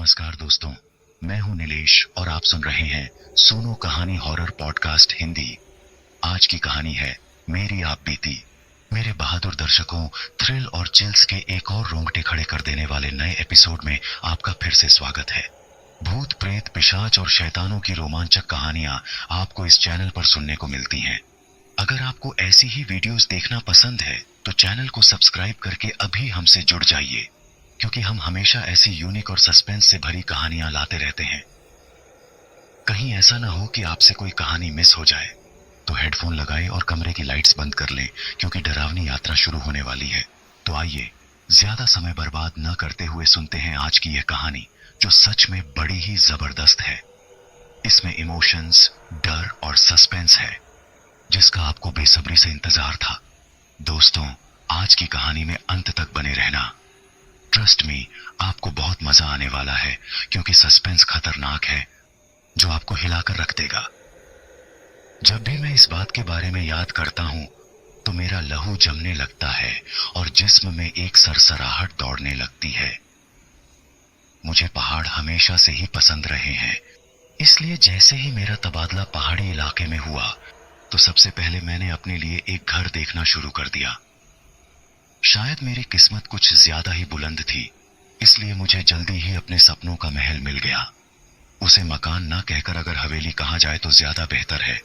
नमस्कार दोस्तों, मैं हूं नीलेश और आप सुन रहे हैं सुनो कहानी हॉरर पॉडकास्ट हिंदी। आज की कहानी है मेरी आप बीती। मेरे बहादुर दर्शकों, थ्रिल और चिल्स के एक और रोंगटे खड़े कर देने वाले नए एपिसोड में आपका फिर से स्वागत है। भूत प्रेत, पिशाच और शैतानों की रोमांचक कहानियां आपको इस चैनल पर सुनने को मिलती हैं। अगर आपको ऐसी ही वीडियोस देखना पसंद है तो चैनल को सब्सक्राइब करके अभी हमसे जुड़ जाइए, क्योंकि हम हमेशा ऐसी यूनिक और सस्पेंस से भरी कहानियां लाते रहते हैं। कहीं ऐसा ना हो कि आपसे कोई कहानी मिस हो जाए, तो हेडफोन लगाएं और कमरे की लाइट्स बंद कर लें, क्योंकि डरावनी यात्रा शुरू होने वाली है। तो आइए, ज्यादा समय बर्बाद न करते हुए सुनते हैं आज की यह कहानी, जो सच में बड़ी ही जबरदस्त है। इसमें इमोशंस, डर और सस्पेंस है, जिसका आपको बेसब्री से इंतजार था। दोस्तों, आज की कहानी में अंत तक बने रहना। ट्रस्ट मी, आपको बहुत मजा आने वाला है, क्योंकि सस्पेंस खतरनाक है, जो आपको हिलाकर रख देगा। जब भी मैं इस बात के बारे में याद करता हूं तो मेरा लहू जमने लगता है और जिस्म में एक सरसराहट दौड़ने लगती है। मुझे पहाड़ हमेशा से ही पसंद रहे हैं, इसलिए जैसे ही मेरा तबादला पहाड़ी इलाके में हुआ तो सबसे पहले मैंने अपने लिए एक घर देखना शुरू कर दिया। शायद मेरी किस्मत कुछ ज्यादा ही बुलंद थी, इसलिए मुझे जल्दी ही अपने सपनों का महल मिल गया। उसे मकान ना कहकर अगर हवेली कहा जाए तो ज्यादा बेहतर है।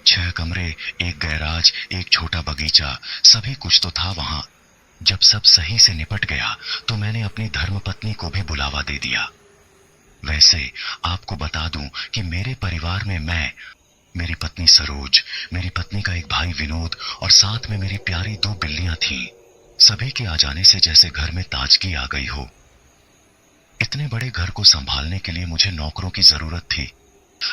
6 कमरे, एक गैराज, एक छोटा बगीचा, सभी कुछ तो था वहां। जब सब सही से निपट गया तो मैंने अपनी धर्मपत्नी को भी बुलावा दे दिया। वैसे आपको बता दूं कि मेरे परिवार में मैं, मेरी पत्नी सरोज, मेरी पत्नी का एक भाई विनोद और साथ में मेरी प्यारी 2 बिल्लियां थीं। सभी के आ जाने से जैसे घर में ताजगी आ गई हो। इतने बड़े घर को संभालने के लिए मुझे नौकरों की जरूरत थी,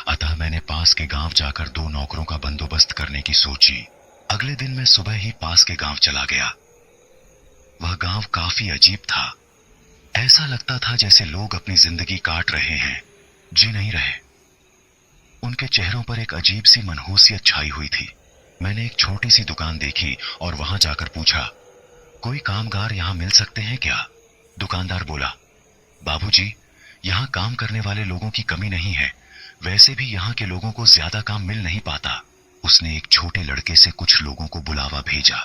अतः मैंने पास के गांव जाकर 2 नौकरों का बंदोबस्त करने की सोची। अगले दिन मैं सुबह ही पास के गांव चला गया। वह गांव काफी अजीब था। ऐसा लगता था जैसे लोग अपनी जिंदगी काट रहे हैं, जी नहीं रहे। उनके चेहरों पर एक अजीब सी मनहूसियत छाई हुई थी। मैंने एक छोटी सी दुकान देखी और वहां जाकर पूछा, कोई कामगार यहां मिल सकते हैं क्या? दुकानदार बोला, बाबूजी, यहां काम करने वाले लोगों की कमी नहीं है, वैसे भी यहां के लोगों को ज्यादा काम मिल नहीं पाता। उसने एक छोटे लड़के से कुछ लोगों को बुलावा भेजा।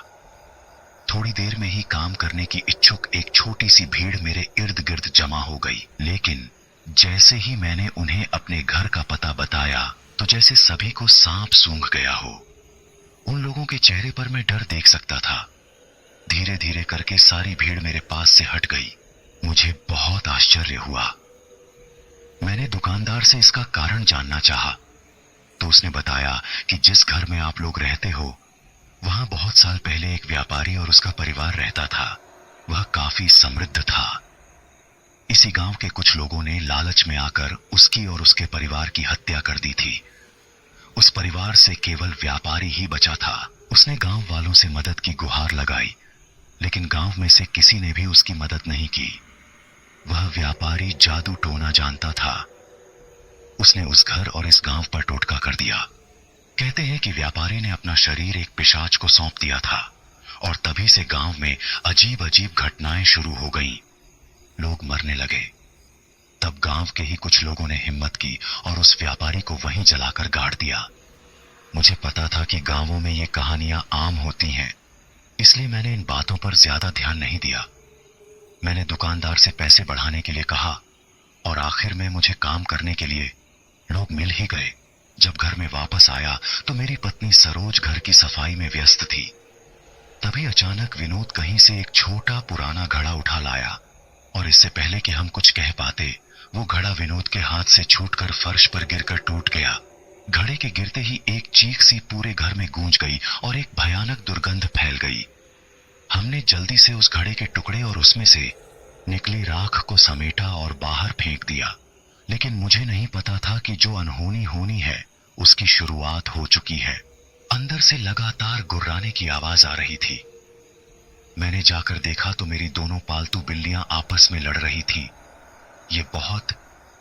थोड़ी देर में ही काम करने की इच्छुक एक छोटी सी भीड़ मेरे इर्द गिर्द जमा हो गई। लेकिन जैसे ही मैंने उन्हें अपने घर का पता बताया तो जैसे सभी को सांप सूंघ गया हो। उन लोगों के चेहरे पर मैं डर देख सकता था। धीरे धीरे करके सारी भीड़ मेरे पास से हट गई। मुझे बहुत आश्चर्य हुआ। मैंने दुकानदार से इसका कारण जानना चाहा, तो उसने बताया कि जिस घर में आप लोग रहते हो वहां बहुत साल पहले एक व्यापारी और उसका परिवार रहता था। वह काफी समृद्ध था। इसी गांव के कुछ लोगों ने लालच में आकर उसकी और उसके परिवार की हत्या कर दी थी। उस परिवार से केवल व्यापारी ही बचा था। उसने गांव वालों से मदद की गुहार लगाई, लेकिन गांव में से किसी ने भी उसकी मदद नहीं की। वह व्यापारी जादू टोना जानता था। उसने उस घर और इस गांव पर टोटका कर दिया। कहते हैं कि व्यापारी ने अपना शरीर एक पिशाच को सौंप दिया था और तभी से गांव में अजीब अजीब घटनाएं शुरू हो गईं। लोग मरने लगे। तब गांव के ही कुछ लोगों ने हिम्मत की और उस व्यापारी को वहीं जलाकर गाड़ दिया। मुझे पता था कि गांवों में ये कहानियां आम होती हैं, इसलिए मैंने इन बातों पर ज्यादा ध्यान नहीं दिया। मैंने दुकानदार से पैसे बढ़ाने के लिए कहा और आखिर में मुझे काम करने के लिए लोग मिल ही गए। जब घर में वापस आया तो मेरी पत्नी सरोज घर की सफाई में व्यस्त थी। तभी अचानक विनोद कहीं से एक छोटा पुराना घड़ा उठा लाया और इससे पहले कि हम कुछ कह पाते, वो घड़ा विनोद के हाथ से छूटकर फर्श पर गिरकर टूट गया। घड़े के गिरते ही एक चीख सी पूरे घर में गूंज गई और एक भयानक दुर्गंध फैल गई। हमने जल्दी से उस घड़े के टुकड़े और उसमें से निकली राख को समेटा और बाहर फेंक दिया। लेकिन मुझे नहीं पता था कि जो अनहोनी होनी है उसकी शुरुआत हो चुकी है। अंदर से लगातार गुर्राने की आवाज आ रही थी। मैंने जाकर देखा तो मेरी दोनों पालतू बिल्लियां आपस में लड़ रही थीं। ये बहुत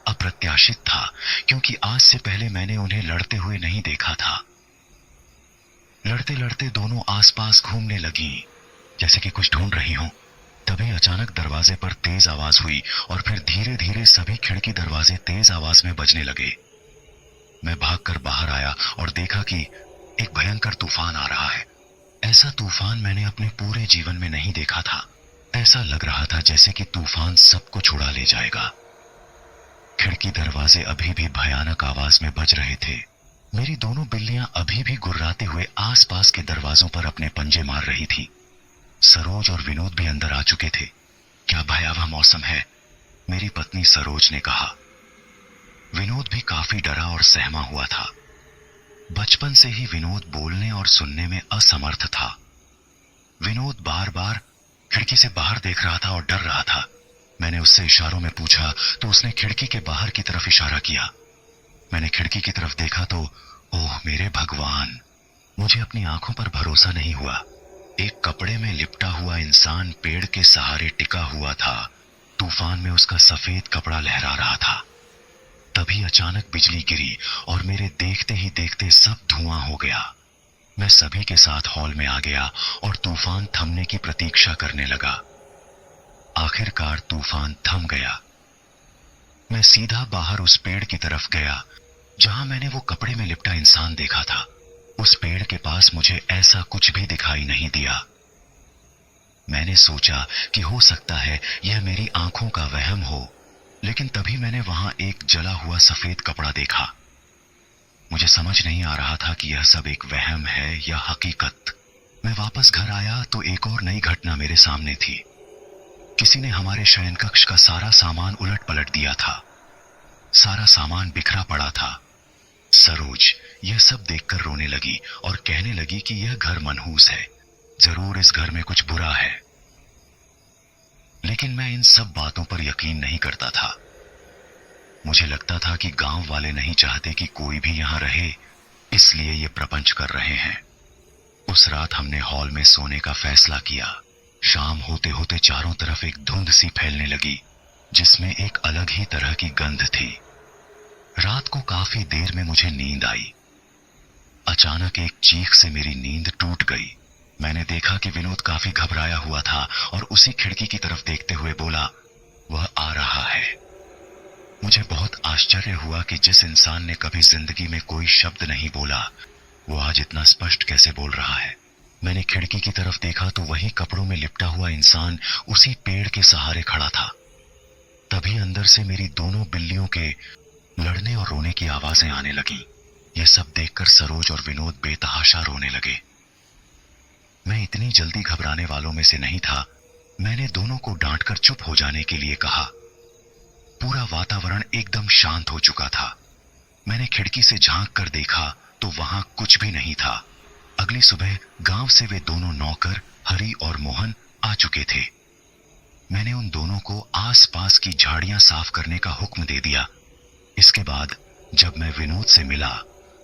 अप्रत्याशित था, क्योंकि आज से पहले मैंने उन्हें लड़ते हुए नहीं देखा था। लड़ते लड़ते दोनों आसपास घूमने लगीं, जैसे कि कुछ ढूंढ रही हों। तभी अचानक दरवाजे पर तेज आवाज हुई और फिर धीरे धीरे सभी खिड़की दरवाजे तेज आवाज में बजने लगे। मैं भागकर बाहर आया और देखा कि एक भयंकर तूफान आ रहा है। ऐसा तूफान मैंने अपने पूरे जीवन में नहीं देखा था। ऐसा लग रहा था जैसे कि तूफान सबको छुड़ा ले जाएगा। खिड़की दरवाजे अभी भी भयानक आवाज में बज रहे थे। मेरी दोनों बिल्लियां अभी भी गुर्राते हुए आसपास के दरवाजों पर अपने पंजे मार रही थी। सरोज और विनोद भी अंदर आ चुके थे। क्या भयावह मौसम है, मेरी पत्नी सरोज ने कहा। विनोद भी काफी डरा और सहमा हुआ था। बचपन से ही विनोद बोलने और सुनने में असमर्थ था। विनोद बार बार खिड़की से बाहर देख रहा था और डर रहा था। मैंने उससे इशारों में पूछा तो उसने खिड़की के बाहर की तरफ इशारा किया। मैंने खिड़की की तरफ देखा तो ओह मेरे भगवान, मुझे अपनी आंखों पर भरोसा नहीं हुआ। एक कपड़े में लिपटा हुआ इंसान पेड़ के सहारे टिका हुआ था। तूफान में उसका सफेद कपड़ा लहरा रहा था। तभी अचानक बिजली गिरी और मेरे देखते ही देखते सब धुआं हो गया। मैं सभी के साथ हॉल में आ गया और तूफान थमने की प्रतीक्षा करने लगा। आखिरकार तूफान थम गया। मैं सीधा बाहर उस पेड़ की तरफ गया जहां मैंने वो कपड़े में लिपटा इंसान देखा था। उस पेड़ के पास मुझे ऐसा कुछ भी दिखाई नहीं दिया। मैंने सोचा कि हो सकता है यह मेरी आंखों का वहम हो, लेकिन तभी मैंने वहां एक जला हुआ सफेद कपड़ा देखा। मुझे समझ नहीं आ रहा था कि यह सब एक वहम है या हकीकत। मैं वापस घर आया तो एक और नई घटना मेरे सामने थी। किसी ने हमारे शयन कक्ष का सारा सामान उलट पलट दिया था। सारा सामान बिखरा पड़ा था। सरोज यह सब देखकर रोने लगी और कहने लगी कि यह घर मनहूस है, जरूर इस घर में कुछ बुरा है। लेकिन मैं इन सब बातों पर यकीन नहीं करता था। मुझे लगता था कि गांव वाले नहीं चाहते कि कोई भी यहां रहे, इसलिए ये प्रपंच कर रहे हैं। उस रात हमने हॉल में सोने का फैसला किया। शाम होते होते चारों तरफ एक धुंध सी फैलने लगी, जिसमें एक अलग ही तरह की गंध थी। रात को काफी देर में मुझे नींद आई। अचानक एक चीख से मेरी नींद टूट गई। मैंने देखा कि विनोद काफी घबराया हुआ था और उसी खिड़की की तरफ देखते हुए बोला, वह आ रहा है। मुझे बहुत आश्चर्य हुआ कि जिस इंसान ने कभी जिंदगी में कोई शब्द नहीं बोला, वो आज इतना स्पष्ट कैसे बोल रहा है। मैंने खिड़की की तरफ देखा तो वही कपड़ों में लिपटा हुआ इंसान उसी पेड़ के सहारे खड़ा था। तभी अंदर से मेरी दोनों बिल्लियों के लड़ने और रोने की आवाजें आने लगीं। यह सब देखकर सरोज और विनोद बेतहाशा रोने लगे। मैं इतनी जल्दी घबराने वालों में से नहीं था। मैंने दोनों को डांटकर चुप हो जाने के लिए कहा। पूरा वातावरण एकदम शांत हो चुका था। मैंने खिड़की से झांक कर देखा तो वहां कुछ भी नहीं था। अगली सुबह गांव से वे दोनों नौकर हरि और मोहन आ चुके थे। मैंने उन दोनों को आसपास की झाड़ियां साफ करने का हुक्म दे दिया। इसके बाद जब मैं विनोद से मिला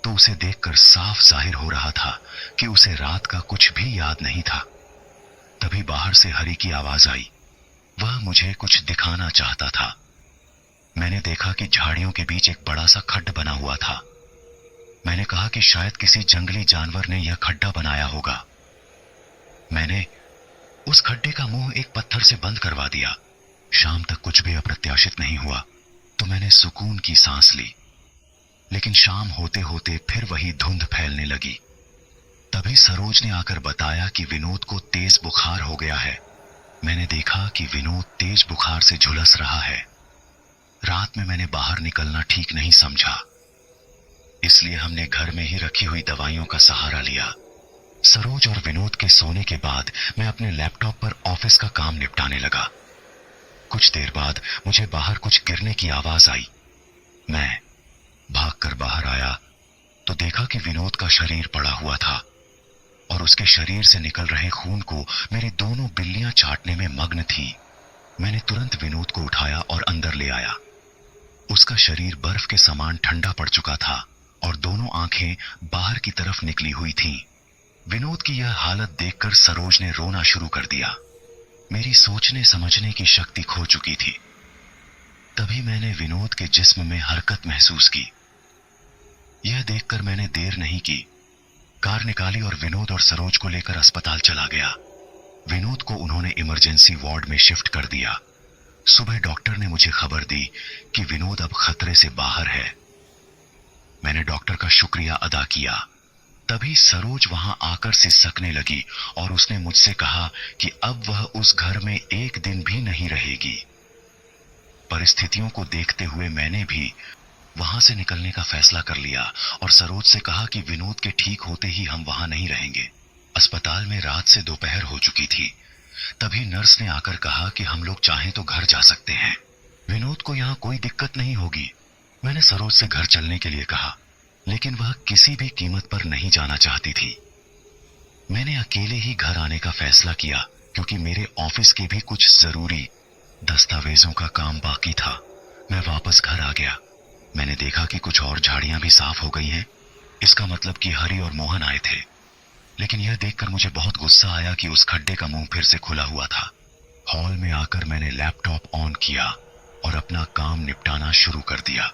तो उसे देखकर साफ जाहिर हो रहा था कि उसे रात का कुछ भी याद नहीं था। तभी बाहर से हरि की आवाज आई। वह मुझे कुछ दिखाना चाहता था। मैंने देखा कि झाड़ियों के बीच एक बड़ा सा खड्ड बना हुआ था। मैंने कहा कि शायद किसी जंगली जानवर ने यह खड्डा बनाया होगा। मैंने उस खड्डे का मुंह एक पत्थर से बंद करवा दिया। शाम तक कुछ भी अप्रत्याशित नहीं हुआ तो मैंने सुकून की सांस ली। लेकिन शाम होते होते फिर वही धुंध फैलने लगी। तभी सरोज ने आकर बताया कि विनोद को तेज बुखार हो गया है। मैंने देखा कि विनोद तेज बुखार से झुलस रहा है। रात में मैंने बाहर निकलना ठीक नहीं समझा, इसलिए हमने घर में ही रखी हुई दवाइयों का सहारा लिया। सरोज और विनोद के सोने के बाद मैं अपने लैपटॉप पर ऑफिस का काम निपटाने लगा। कुछ देर बाद मुझे बाहर कुछ गिरने की आवाज आई। मैं भागकर बाहर आया तो देखा कि विनोद का शरीर पड़ा हुआ था और उसके शरीर से निकल रहे खून को मेरी दोनों बिल्लियां चाटने में मग्न थी। मैंने तुरंत विनोद को उठाया और अंदर ले आया। उसका शरीर बर्फ के समान ठंडा पड़ चुका था और दोनों आंखें बाहर की तरफ निकली हुई थीं। विनोद की यह हालत देखकर सरोज ने रोना शुरू कर दिया। मेरी सोचने समझने की शक्ति खो चुकी थी। तभी मैंने विनोद के जिस्म में हरकत महसूस की। यह देखकर मैंने देर नहीं की, कार निकाली और विनोद और सरोज को लेकर अस्पताल चला गया। विनोद को उन्होंने इमरजेंसी वार्ड में शिफ्ट कर दिया। सुबह डॉक्टर ने मुझे खबर दी कि विनोद अब खतरे से बाहर है। मैंने डॉक्टर का शुक्रिया अदा किया। तभी सरोज वहां आकर सिसकने लगी और उसने मुझसे कहा कि अब वह उस घर में एक दिन भी नहीं रहेगी। परिस्थितियों को देखते हुए मैंने भी वहां से निकलने का फैसला कर लिया और सरोज से कहा कि विनोद के ठीक होते ही हम वहां नहीं रहेंगे। अस्पताल में रात से दोपहर हो चुकी थी। तभी नर्स ने आकर कहा कि हम लोग चाहें तो घर जा सकते हैं, विनोद को यहां कोई दिक्कत नहीं होगी। मैंने सरोज से घर चलने के लिए कहा, लेकिन वह किसी भी कीमत पर नहीं जाना चाहती थी। मैंने अकेले ही घर आने का फैसला किया क्योंकि मेरे ऑफिस के भी कुछ जरूरी दस्तावेजों का काम बाकी था। मैं वापस घर आ गया। मैंने देखा कि कुछ और झाड़ियां भी साफ हो गई हैं। इसका मतलब कि हरि और मोहन आए थे। लेकिन यह देखकर मुझे बहुत गुस्सा आया कि उस खड्डे का मुंह फिर से खुला हुआ था। हॉल में आकर मैंने लैपटॉप ऑन किया और अपना काम निपटाना शुरू कर दिया।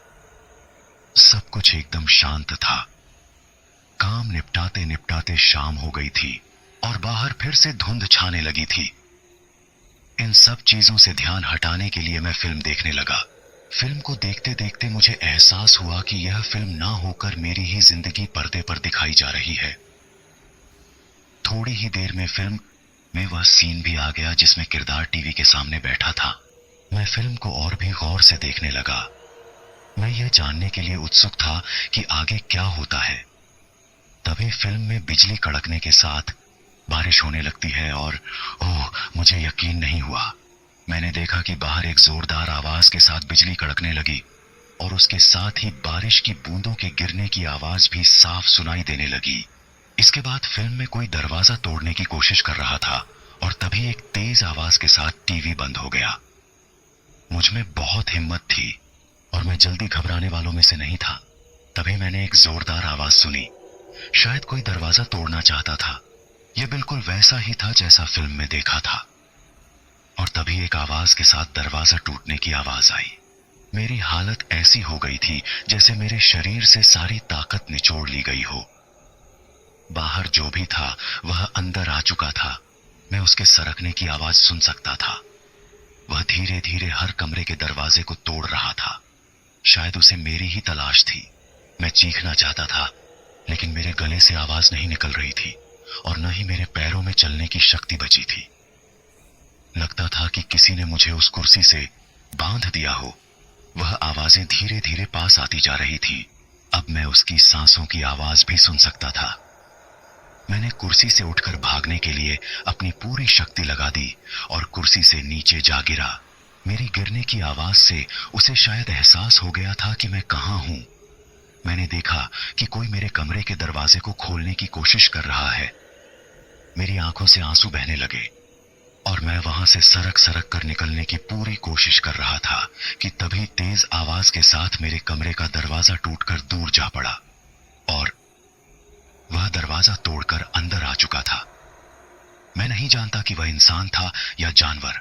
सब कुछ एकदम शांत था। काम निपटाते निपटाते शाम हो गई थी और बाहर फिर से धुंध छाने लगी थी। इन सब चीजों से ध्यान हटाने के लिए मैं फिल्म देखने लगा। फिल्म को देखते देखते मुझे एहसास हुआ कि यह फिल्म ना होकर मेरी ही जिंदगी पर्दे पर दिखाई जा रही है। थोड़ी ही देर में फिल्म में वह सीन भी आ गया जिसमें किरदार टीवी के सामने बैठा था। मैं फिल्म को और भी गौर से देखने लगा। मैं यह जानने के लिए उत्सुक था कि आगे क्या होता है। तभी फिल्म में बिजली कड़कने के साथ बारिश होने लगती है और मुझे यकीन नहीं हुआ। मैंने देखा कि बाहर एक जोरदार आवाज के साथ बिजली कड़कने लगी और उसके साथ ही बारिश की बूंदों के गिरने की आवाज भी साफ सुनाई देने लगी। इसके बाद फिल्म में कोई दरवाजा तोड़ने की कोशिश कर रहा था और तभी एक तेज आवाज के साथ टीवी बंद हो गया। मुझ में बहुत हिम्मत थी और मैं जल्दी घबराने वालों में से नहीं था। तभी मैंने एक जोरदार आवाज सुनी। शायद कोई दरवाजा तोड़ना चाहता था। यह बिल्कुल वैसा ही था जैसा फिल्म में देखा था। और तभी एक आवाज के साथ दरवाजा टूटने की आवाज आई। मेरी हालत ऐसी हो गई थी जैसे मेरे शरीर से सारी ताकत निचोड़ ली गई हो। बाहर जो भी था वह अंदर आ चुका था। मैं उसके सरकने की आवाज सुन सकता था। वह धीरे धीरे हर कमरे के दरवाजे को तोड़ रहा था। शायद उसे मेरी ही तलाश थी। मैं चीखना चाहता था, लेकिन मेरे गले से आवाज नहीं निकल रही थी और न ही मेरे पैरों में चलने की शक्ति बची थी। लगता था कि किसी ने मुझे उस कुर्सी से बांध दिया हो। वह आवाजें धीरे धीरे पास आती जा रही थी। अब मैं उसकी सांसों की आवाज भी सुन सकता था। मैंने कुर्सी से उठकर भागने के लिए अपनी पूरी शक्ति लगा दी और कुर्सी से नीचे जा गिरा। मेरी गिरने की आवाज से उसे शायद एहसास हो गया था कि मैं कहां हूं। मैंने देखा कि कोई मेरे कमरे के दरवाजे को खोलने की कोशिश कर रहा है। मेरी आंखों से आंसू बहने लगे और मैं वहां से सरक सरक कर निकलने की पूरी कोशिश कर रहा था कि तभी तेज आवाज के साथ मेरे कमरे का दरवाजा टूटकर दूर जा पड़ा और वह दरवाजा तोड़कर अंदर आ चुका था। मैं नहीं जानता कि वह इंसान था या जानवर।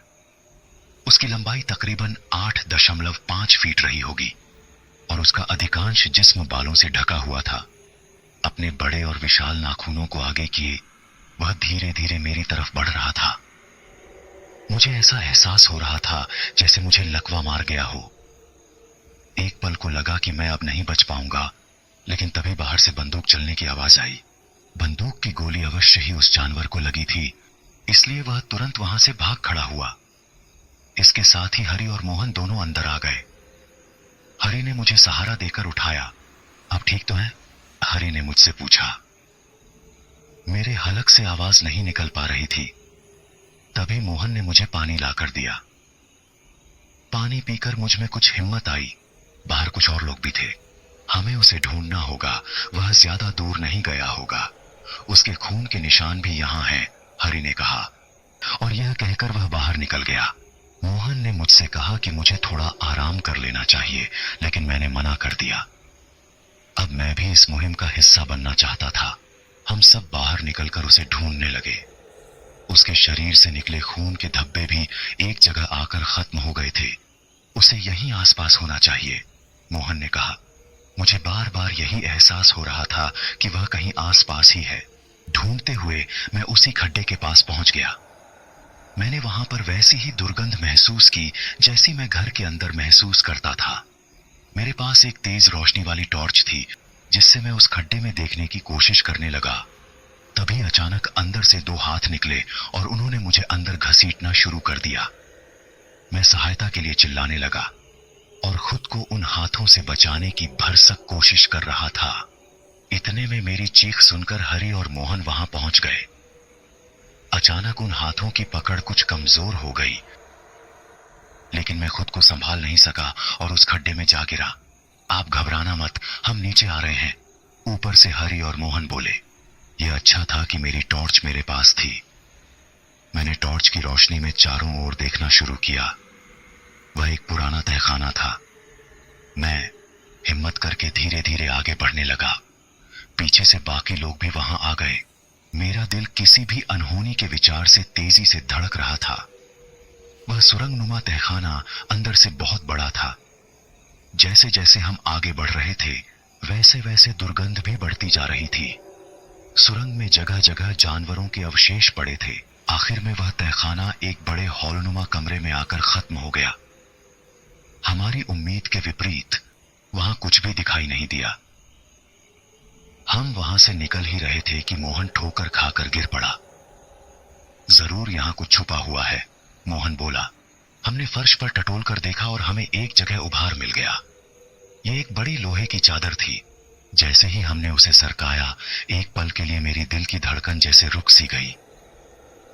उसकी लंबाई तकरीबन 8.5 फीट रही होगी और उसका अधिकांश जिस्म बालों से ढका हुआ था। अपने बड़े और विशाल नाखूनों को आगे किए वह धीरे धीरे मेरी तरफ बढ़ रहा था। मुझे ऐसा एहसास हो रहा था जैसे मुझे लकवा मार गया हो। एक पल को लगा कि मैं अब नहीं बच पाऊंगा, लेकिन तभी बाहर से बंदूक चलने की आवाज आई। बंदूक की गोली अवश्य ही उस जानवर को लगी थी, इसलिए वह तुरंत वहां से भाग खड़ा हुआ। इसके साथ ही हरि और मोहन दोनों अंदर आ गए। हरि ने मुझे सहारा देकर उठाया। अब ठीक तो है? हरि ने मुझसे पूछा। मेरे हलक से आवाज नहीं निकल पा रही थी। तभी मोहन ने मुझे पानी लाकर दिया। पानी पीकर मुझ में कुछ हिम्मत आई। बाहर कुछ और लोग भी थे। हमें उसे ढूंढना होगा। वह ज्यादा दूर नहीं गया होगा। उसके खून के निशान भी यहां हैं, हरि ने कहा और यह कहकर वह बाहर निकल गया। मोहन ने मुझसे कहा कि मुझे थोड़ा आराम कर लेना चाहिए, लेकिन मैंने मना कर दिया। अब मैं भी इस मुहिम का हिस्सा बनना चाहता था। हम सब बाहर निकलकर उसे ढूंढने लगे। उसके शरीर से निकले खून के धब्बे भी एक जगह आकर खत्म हो गए थे। उसे यहीं आसपास होना चाहिए, मोहन ने कहा। मुझे बार बार यही एहसास हो रहा था कि वह कहीं आसपास ही है। ढूंढते हुए मैं उसी खड्डे के पास पहुंच गया। मैंने वहां पर वैसी ही दुर्गंध महसूस की जैसी मैं घर के अंदर महसूस करता था। मेरे पास एक तेज रोशनी वाली टॉर्च थी जिससे मैं उस खड्डे में देखने की कोशिश करने लगा। तभी अचानक अंदर से दो हाथ निकले और उन्होंने मुझे अंदर घसीटना शुरू कर दिया। मैं सहायता के लिए चिल्लाने लगा और खुद को उन हाथों से बचाने की भरसक कोशिश कर रहा था। इतने में मेरी चीख सुनकर हरि और मोहन वहां पहुंच गए। अचानक उन हाथों की पकड़ कुछ कमजोर हो गई, लेकिन मैं खुद को संभाल नहीं सका और उस खड्डे में जा गिरा। आप घबराना मत, हम नीचे आ रहे हैं, ऊपर से हरि और मोहन बोले। यह अच्छा था कि मेरी टॉर्च मेरे पास थी। मैंने टॉर्च की रोशनी में चारों ओर देखना शुरू किया। वह एक पुराना तहखाना था। मैं हिम्मत करके धीरे धीरे आगे बढ़ने लगा। पीछे से बाकी लोग भी वहां आ गए। मेरा दिल किसी भी अनहोनी के विचार से तेजी से धड़क रहा था। वह सुरंगनुमा तहखाना अंदर से बहुत बड़ा था। जैसे जैसे हम आगे बढ़ रहे थे वैसे वैसे दुर्गंध भी बढ़ती जा रही थी। सुरंग में जगह जगह जानवरों के अवशेष पड़े थे। आखिर में वह तहखाना एक बड़े हॉलनुमा कमरे में आकर खत्म हो गया। हमारी उम्मीद के विपरीत वहां कुछ भी दिखाई नहीं दिया। हम वहां से निकल ही रहे थे कि मोहन ठोकर खाकर गिर पड़ा। जरूर यहां कुछ छुपा हुआ है, मोहन बोला। हमने फर्श पर टटोल कर देखा और हमें एक जगह उभार मिल गया। यह एक बड़ी लोहे की चादर थी। जैसे ही हमने उसे सरकाया, एक पल के लिए मेरी दिल की धड़कन जैसे रुक सी गई।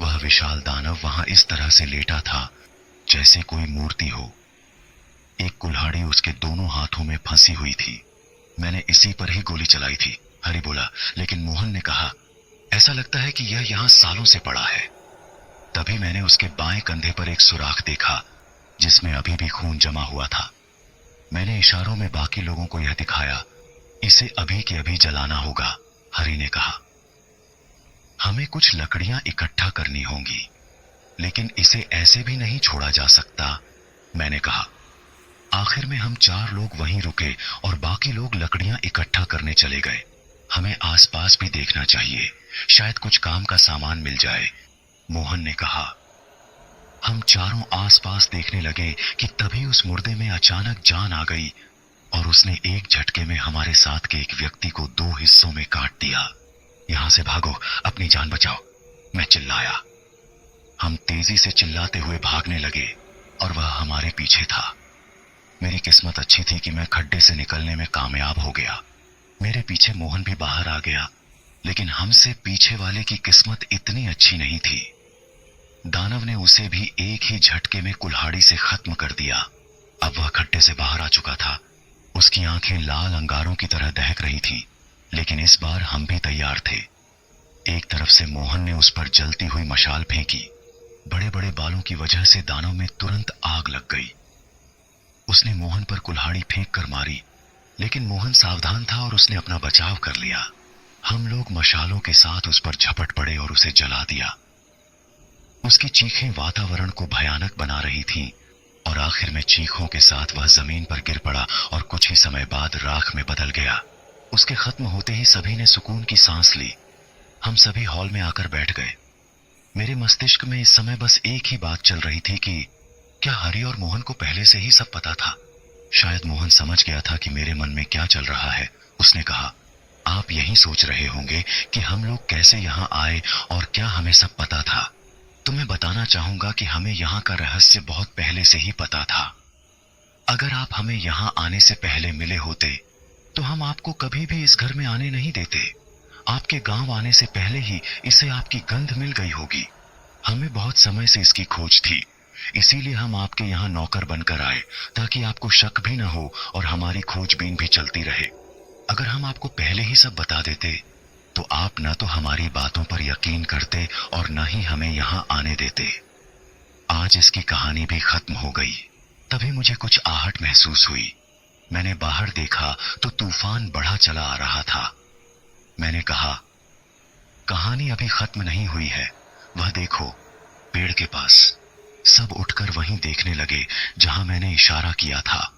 वह विशाल दानव वहां इस तरह से लेटा था जैसे कोई मूर्ति हो। एक कुल्हाड़ी उसके दोनों हाथों में फंसी हुई थी। मैंने इसी पर ही गोली चलाई थी, हरि बोला, लेकिन मोहन ने कहा, ऐसा लगता है कि यह यहां सालों से पड़ा है। तभी मैंने उसके बाएं कंधे पर एक सुराख देखा जिसमें अभी भी खून जमा हुआ था। मैंने इशारों में बाकी लोगों को यह दिखाया। इसे अभी के अभी जलाना होगा, हरि ने कहा। हमें कुछ लकड़ियां इकट्ठा करनी होंगी, लेकिन इसे ऐसे भी नहीं छोड़ा जा सकता, मैंने कहा। आखिर में हम 4 लोग वहीं रुके और बाकी लोग लकड़ियां इकट्ठा करने चले गए। हमें आसपास भी देखना चाहिए, शायद कुछ काम का सामान मिल जाए, मोहन ने कहा। हम चारों आसपास देखने लगे कि तभी उस मुर्दे में अचानक जान आ गई और उसने एक झटके में हमारे साथ के एक व्यक्ति को 2 हिस्सों में काट दिया। यहां से भागो, अपनी जान बचाओ, मैं चिल्लाया। हम तेजी से चिल्लाते हुए भागने लगे और वह हमारे पीछे था। मेरी किस्मत अच्छी थी कि मैं खड्डे से निकलने में कामयाब हो गया। मेरे पीछे मोहन भी बाहर आ गया, लेकिन हमसे पीछे वाले की किस्मत इतनी अच्छी नहीं थी। दानव ने उसे भी एक ही झटके में कुल्हाड़ी से खत्म कर दिया। अब वह खड्डे से बाहर आ चुका था। उसकी आंखें लाल अंगारों की तरह दहक रही थीं, लेकिन इस बार हम भी तैयार थे। एक तरफ से मोहन ने उस पर जलती हुई मशाल फेंकी। बड़े बड़े बालों की वजह से दानव में तुरंत आग लग गई। उसने मोहन पर कुल्हाड़ी फेंक कर मारी, लेकिन मोहन सावधान था और उसने अपना बचाव कर लिया। हम लोग मशालों के साथ उस पर झपट पड़े और उसे जला दिया। उसकी चीखें वातावरण को भयानक बना रही थीं और आखिर में चीखों के साथ वह जमीन पर गिर पड़ा और कुछ ही समय बाद राख में बदल गया। उसके खत्म होते ही सभी ने सुकून की सांस ली। हम सभी हॉल में आकर बैठ गए। मेरे मस्तिष्क में इस समय बस एक ही बात चल रही थी कि क्या हरि और मोहन को पहले से ही सब पता था? शायद मोहन समझ गया था कि मेरे मन में क्या चल रहा है। उसने कहा, आप यही सोच रहे होंगे कि हम लोग कैसे यहाँ आए और क्या हमें सब पता था। तो मैं बताना चाहूंगा कि हमें यहाँ का रहस्य बहुत पहले से ही पता था। अगर आप हमें यहाँ आने से पहले मिले होते तो हम आपको कभी भी इस घर में आने नहीं देते। आपके गांव आने से पहले ही इसे आपकी गंध मिल गई होगी। हमें बहुत समय से इसकी खोज थी, इसीलिए हम आपके यहाँ नौकर बनकर आए ताकि आपको शक भी न हो और हमारी खोजबीन भी चलती रहे। अगर हम आपको पहले ही सब बता देते तो आप न तो हमारी बातों पर यकीन करते और न ही हमें यहाँ आने देते। आज इसकी कहानी भी खत्म हो गई। तभी मुझे कुछ आहट महसूस हुई। मैंने बाहर देखा तो तूफान बढ़ा चला आ रहा था। मैंने कहा, कहानी अभी खत्म नहीं हुई है, वह देखो पेड़ के पास। सब उठकर वहीं देखने लगे जहां मैंने इशारा किया था।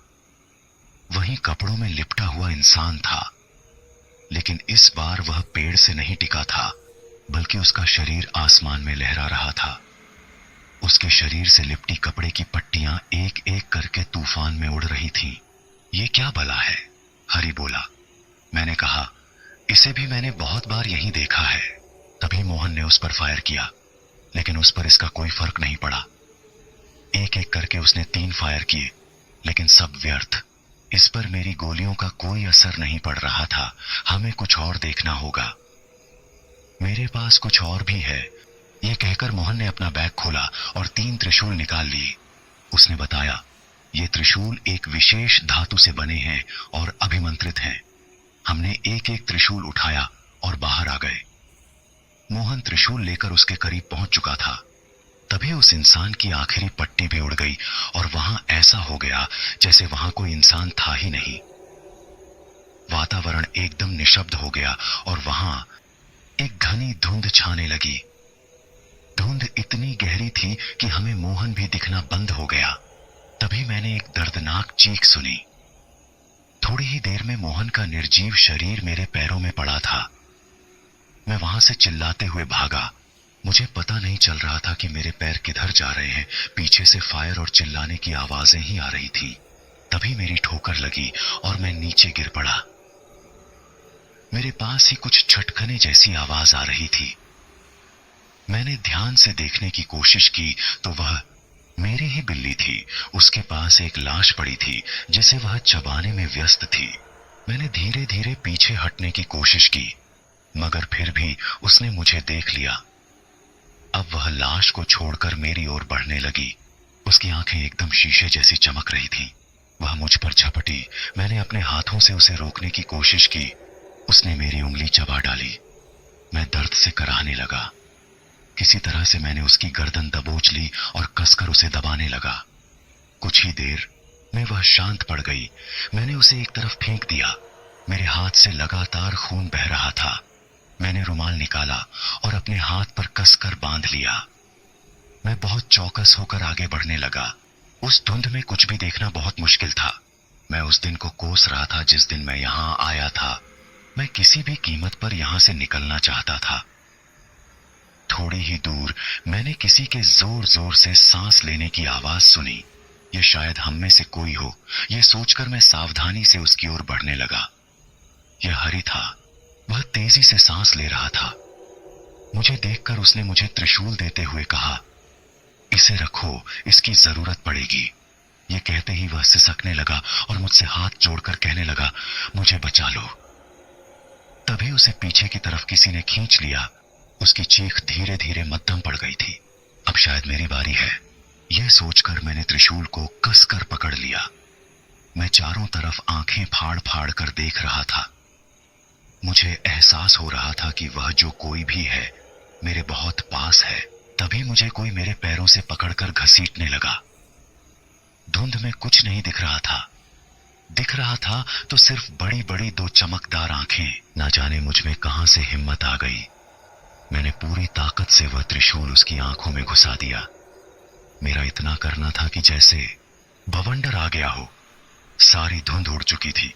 वहीं कपड़ों में लिपटा हुआ इंसान था, लेकिन इस बार वह पेड़ से नहीं टिका था, बल्कि उसका शरीर आसमान में लहरा रहा था। उसके शरीर से लिपटी कपड़े की पट्टियां एक एक करके तूफान में उड़ रही थीं। ये क्या भला है? हरि बोला। मैंने कहा, इसे भी मैंने बहुत बार यहीं देखा है। तभी मोहन ने उस पर फायर किया, लेकिन उस पर इसका कोई फर्क नहीं पड़ा। एक एक करके उसने 3 फायर किए, लेकिन सब व्यर्थ। इस पर मेरी गोलियों का कोई असर नहीं पड़ रहा था। हमें कुछ और देखना होगा। मेरे पास कुछ और भी है, यह कहकर मोहन ने अपना बैग खोला और 3 त्रिशूल निकाल लिए। उसने बताया, ये त्रिशूल एक विशेष धातु से बने हैं और अभिमंत्रित हैं। हमने एक एक त्रिशूल उठाया और बाहर आ गए। मोहन त्रिशूल लेकर उसके करीब पहुंच चुका था। तभी उस इंसान की आखिरी पट्टी भी उड़ गई और वहां ऐसा हो गया जैसे वहां कोई इंसान था ही नहीं। वातावरण एकदम निशब्द हो गया और वहां एक घनी धुंध छाने लगी। धुंध इतनी गहरी थी कि हमें मोहन भी दिखना बंद हो गया। तभी मैंने एक दर्दनाक चीख सुनी। थोड़ी ही देर में मोहन का निर्जीव शरीर मेरे पैरों में पड़ा था। मैं वहां से चिल्लाते हुए भागा। मुझे पता नहीं चल रहा था कि मेरे पैर किधर जा रहे हैं। पीछे से फायर और चिल्लाने की आवाजें ही आ रही थी। तभी मेरी ठोकर लगी और मैं नीचे गिर पड़ा। मेरे पास ही कुछ छटकने जैसी आवाज आ रही थी। मैंने ध्यान से देखने की कोशिश की तो वह मेरी ही बिल्ली थी। उसके पास एक लाश पड़ी थी जिसे वह चबाने में व्यस्त थी। मैंने धीरे धीरे पीछे हटने की कोशिश की, मगर फिर भी उसने मुझे देख लिया। अब वह लाश को छोड़कर मेरी ओर बढ़ने लगी। उसकी आंखें एकदम शीशे जैसी चमक रही थीं। वह मुझ पर झपटी। मैंने अपने हाथों से उसे रोकने की कोशिश की। उसने मेरी उंगली चबा डाली। मैं दर्द से कराहने लगा। किसी तरह से मैंने उसकी गर्दन दबोच ली और कसकर उसे दबाने लगा। कुछ ही देर में वह शांत पड़ गई। मैंने उसे एक तरफ फेंक दिया। मेरे हाथ से लगातार खून बह रहा था। मैंने रुमाल निकाला और अपने हाथ पर कसकर बांध लिया। मैं बहुत चौकस होकर आगे बढ़ने लगा। उस धुंध में कुछ भी देखना बहुत मुश्किल था। मैं उस दिन को कोस रहा था जिस दिन मैं यहां आया था। मैं किसी भी कीमत पर यहां से निकलना चाहता था। थोड़ी ही दूर मैंने किसी के जोर जोर से सांस लेने की आवाज सुनी। यह शायद हम में से कोई हो। यह सोचकर मैं सावधानी से उसकी ओर बढ़ने लगा। यह हरि था। वह तेजी से सांस ले रहा था। मुझे देखकर उसने मुझे त्रिशूल देते हुए कहा, इसे रखो, इसकी जरूरत पड़ेगी। यह कहते ही वह सिसकने लगा और मुझसे हाथ जोड़कर कहने लगा, मुझे बचा लो। तभी उसे पीछे की तरफ किसी ने खींच लिया। उसकी चीख धीरे धीरे मध्यम पड़ गई थी। अब शायद मेरी बारी है। यह सोचकर मैंने त्रिशूल को कसकर पकड़ लिया। मैं चारों तरफ आंखें फाड़ फाड़ कर देख रहा था। मुझे एहसास हो रहा था कि वह जो कोई भी है मेरे बहुत पास है। तभी मुझे कोई मेरे पैरों से पकड़कर घसीटने लगा। धुंध में कुछ नहीं दिख रहा था। दिख रहा था तो सिर्फ बड़ी बड़ी 2 चमकदार आंखें। ना जाने मुझ में कहां से हिम्मत आ गई। मैंने पूरी ताकत से वह त्रिशूल उसकी आंखों में घुसा दिया। मेरा इतना करना था कि जैसे बवंडर आ गया हो। सारी धुंध उड़ चुकी थी।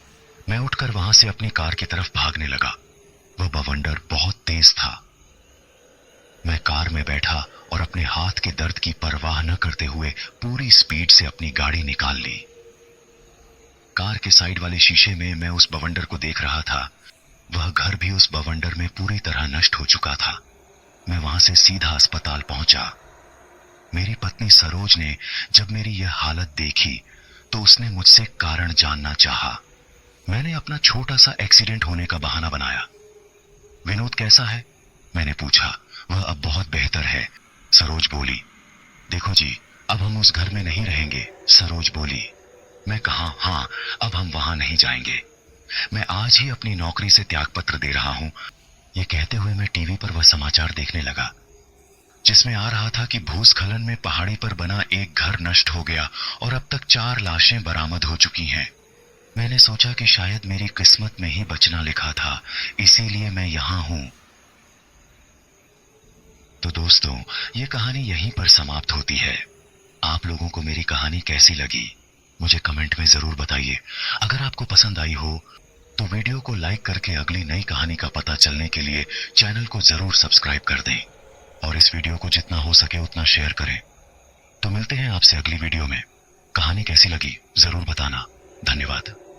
मैं उठकर वहां से अपनी कार की तरफ भागने लगा। वह बवंडर बहुत तेज था। मैं कार में बैठा और अपने हाथ के दर्द की परवाह न करते हुए पूरी स्पीड से अपनी गाड़ी निकाल ली। कार के साइड वाले शीशे में मैं उस बवंडर को देख रहा था। वह घर भी उस बवंडर में पूरी तरह नष्ट हो चुका था। मैं वहां से सीधा अस्पताल पहुंचा। मेरी पत्नी सरोज ने जब मेरी यह हालत देखी तो उसने मुझसे कारण जानना चाहा। मैंने अपना छोटा सा एक्सीडेंट होने का बहाना बनाया। विनोद कैसा है? मैंने पूछा। वह अब बहुत बेहतर है, सरोज बोली। देखो जी, अब हम उस घर में नहीं रहेंगे, सरोज बोली। मैं कहा, हाँ, अब हम वहां नहीं जाएंगे। मैं आज ही अपनी नौकरी से त्यागपत्र दे रहा हूं। यह कहते हुए मैं टीवी पर वह समाचार देखने लगा जिसमें आ रहा था कि भूस्खलन में पहाड़ी पर बना एक घर नष्ट हो गया और अब तक 4 लाशें बरामद हो चुकी हैं। मैंने सोचा कि शायद मेरी किस्मत में ही बचना लिखा था, इसीलिए मैं यहां हूं। तो दोस्तों, यह कहानी यहीं पर समाप्त होती है। आप लोगों को मेरी कहानी कैसी लगी मुझे कमेंट में जरूर बताइए। अगर आपको पसंद आई हो तो वीडियो को लाइक करके अगली नई कहानी का पता चलने के लिए चैनल को जरूर सब्सक्राइब कर दें और इस वीडियो को जितना हो सके उतना शेयर करें। तो मिलते हैं आपसे अगली वीडियो में। कहानी कैसी लगी जरूर बताना। धन्यवाद।